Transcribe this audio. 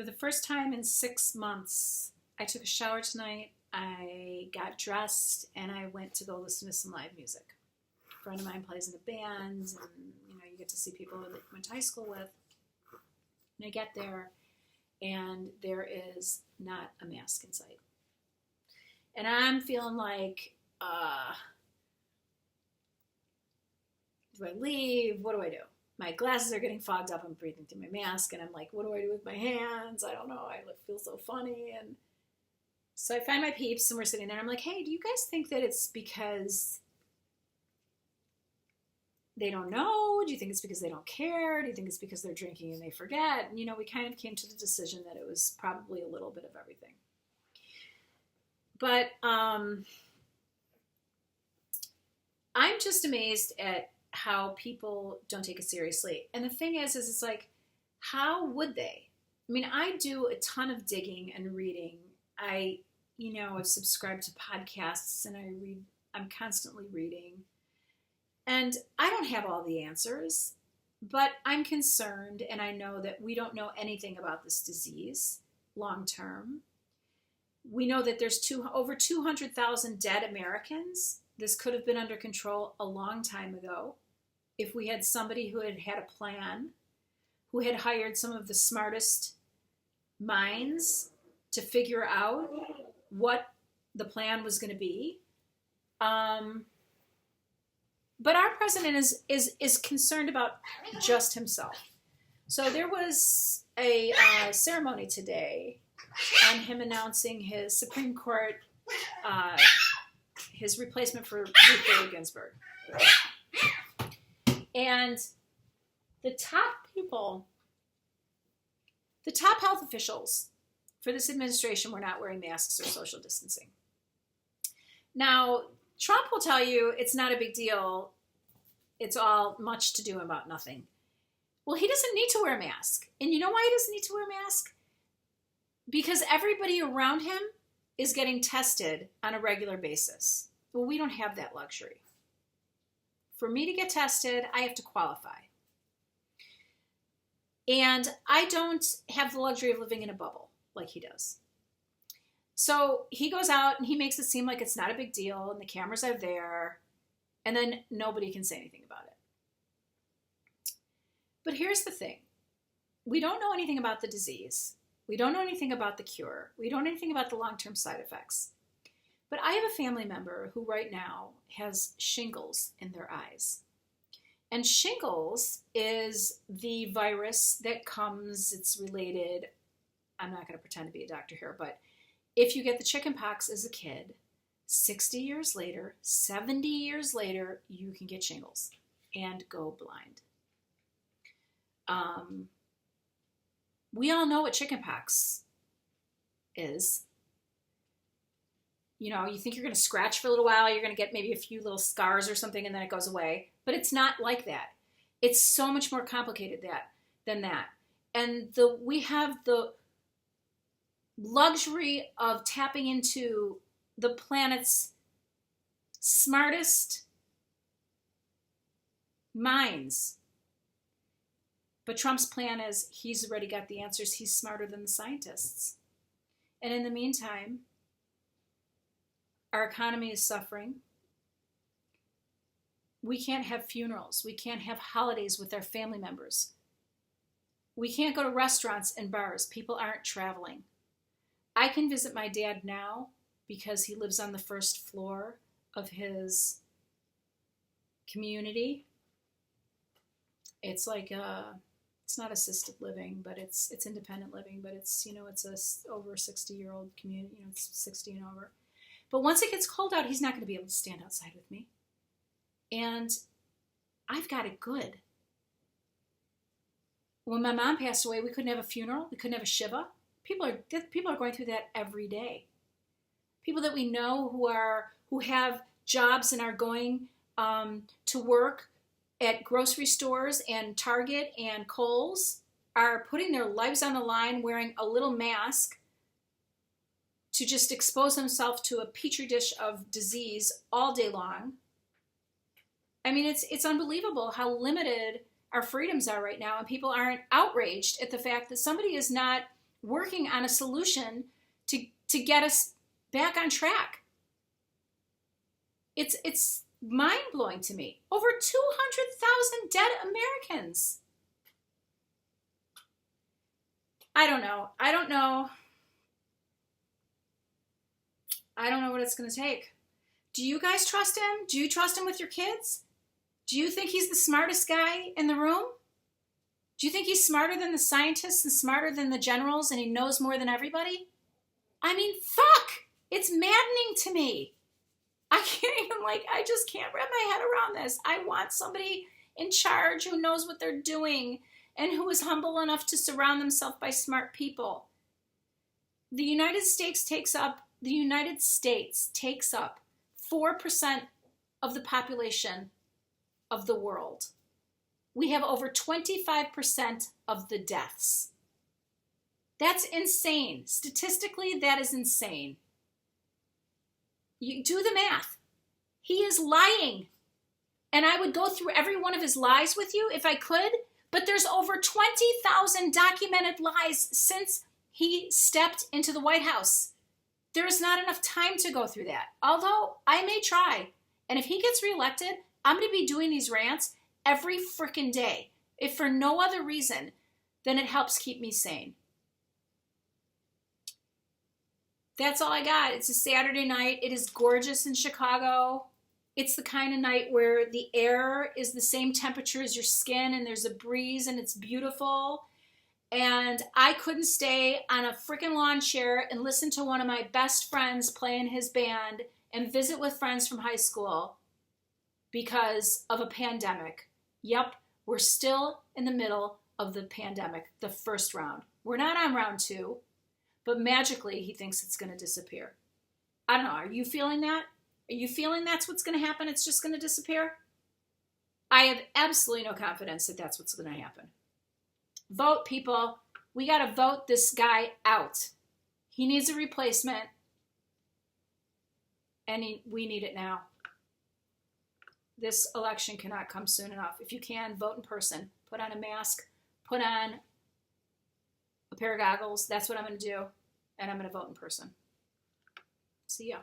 For the first time in 6 months, I took a shower tonight. I got dressed and I went to go listen to some live music. A friend of mine plays in a band, and you get to see people that you went to high school with. And I get there, and there is not a mask in sight. And I'm feeling like, do I leave? What do I do? My glasses are getting fogged up. I'm breathing through my mask, and I'm like, what do I do with my hands? I don't know. I feel so funny. And so I find my peeps, and we're sitting there. And I'm like, hey, do you guys think that it's because they don't know? Do you think it's because they don't care? Do you think it's because they're drinking and they forget? And, we kind of came to the decision that it was probably a little bit of everything. But I'm just amazed at how people don't take it seriously. And the thing is it's like, how would they? I mean, I do a ton of digging and reading. I've subscribed to podcasts and I'm constantly reading. And I don't have all the answers, but I'm concerned, and I know that we don't know anything about this disease long term. We know that there's over 200,000 dead Americans. This could have been under control a long time ago if we had somebody who had had a plan, who had hired some of the smartest minds to figure out what the plan was going to be. But our president is concerned about just himself. So there was a ceremony today on him announcing his Supreme Court, his replacement for Ruth Bader Ginsburg. And the top health officials for this administration were not wearing masks or social distancing. Now, Trump will tell you it's not a big deal. It's all much to do about nothing. Well, he doesn't need to wear a mask. And you know why he doesn't need to wear a mask? Because everybody around him is getting tested on a regular basis. Well, we don't have that luxury. For me to get tested, I have to qualify. And I don't have the luxury of living in a bubble like he does. So he goes out and he makes it seem like it's not a big deal and the cameras are there, and then nobody can say anything about it. But here's the thing. We don't know anything about the disease. We don't know anything about the cure. We don't know anything about the long-term side effects. But I have a family member who right now has shingles in their eyes. And shingles is the virus that comes, it's related, I'm not going to pretend to be a doctor here, but if you get the chicken pox as a kid, 60 years later, 70 years later, you can get shingles and go blind. We all know what chicken pox is. You think you're going to scratch for a little while, you're going to get maybe a few little scars or something, and then it goes away. But it's not like that. It's so much more complicated than that. And we have the luxury of tapping into the planet's smartest minds. But Trump's plan is he's already got the answers. He's smarter than the scientists. And in the meantime, our economy is suffering. We can't have funerals. We can't have holidays with our family members. We can't go to restaurants and bars. People aren't traveling. I can visit my dad now because he lives on the first floor of his community. It's like it's not assisted living, but it's independent living, but it's it's a over 60-year-old community, it's 60 and over. But once it gets cold out, he's not going to be able to stand outside with me. And I've got it good. When my mom passed away, we couldn't have a funeral. We couldn't have a shiva. People are going through that every day. People that we know who have jobs and are going to work at grocery stores and Target and Kohl's are putting their lives on the line wearing a little mask to just expose themselves to a petri dish of disease all day long. I mean, it's unbelievable how limited our freedoms are right now, and people aren't outraged at the fact that somebody is not working on a solution to get us back on track. It's mind-blowing to me. Over 200,000 dead Americans. I don't know what it's going to take. Do you guys trust him? Do you trust him with your kids? Do you think he's the smartest guy in the room? Do you think he's smarter than the scientists and smarter than the generals and he knows more than everybody? I mean, fuck! It's maddening to me. I just can't wrap my head around this. I want somebody in charge who knows what they're doing and who is humble enough to surround themselves by smart people. The United States takes up 4% of the population of the world. We have over 25% of the deaths. That's insane. Statistically, that is insane. You do the math. He is lying. And I would go through every one of his lies with you if I could, but there's over 20,000 documented lies since he stepped into the White House. There is not enough time to go through that, although I may try. And if he gets reelected, I'm going to be doing these rants every freaking day, if for no other reason than it helps keep me sane. That's all I got. It's a Saturday night. It is gorgeous in Chicago. It's the kind of night where the air is the same temperature as your skin and there's a breeze and it's beautiful. And I couldn't stay on a freaking lawn chair and listen to one of my best friends play in his band and visit with friends from high school because of a pandemic. Yep, we're still in the middle of the pandemic, the first round. We're not on round 2, but magically he thinks it's going to disappear. I don't know. Are you feeling that? Are you feeling that's what's going to happen? It's just going to disappear? I have absolutely no confidence that that's what's going to happen. Vote, people. We got to vote this guy out. He needs a replacement, and we need it now. This election cannot come soon enough. If you can, vote in person. Put on a mask. Put on a pair of goggles. That's what I'm going to do, and I'm going to vote in person. See ya.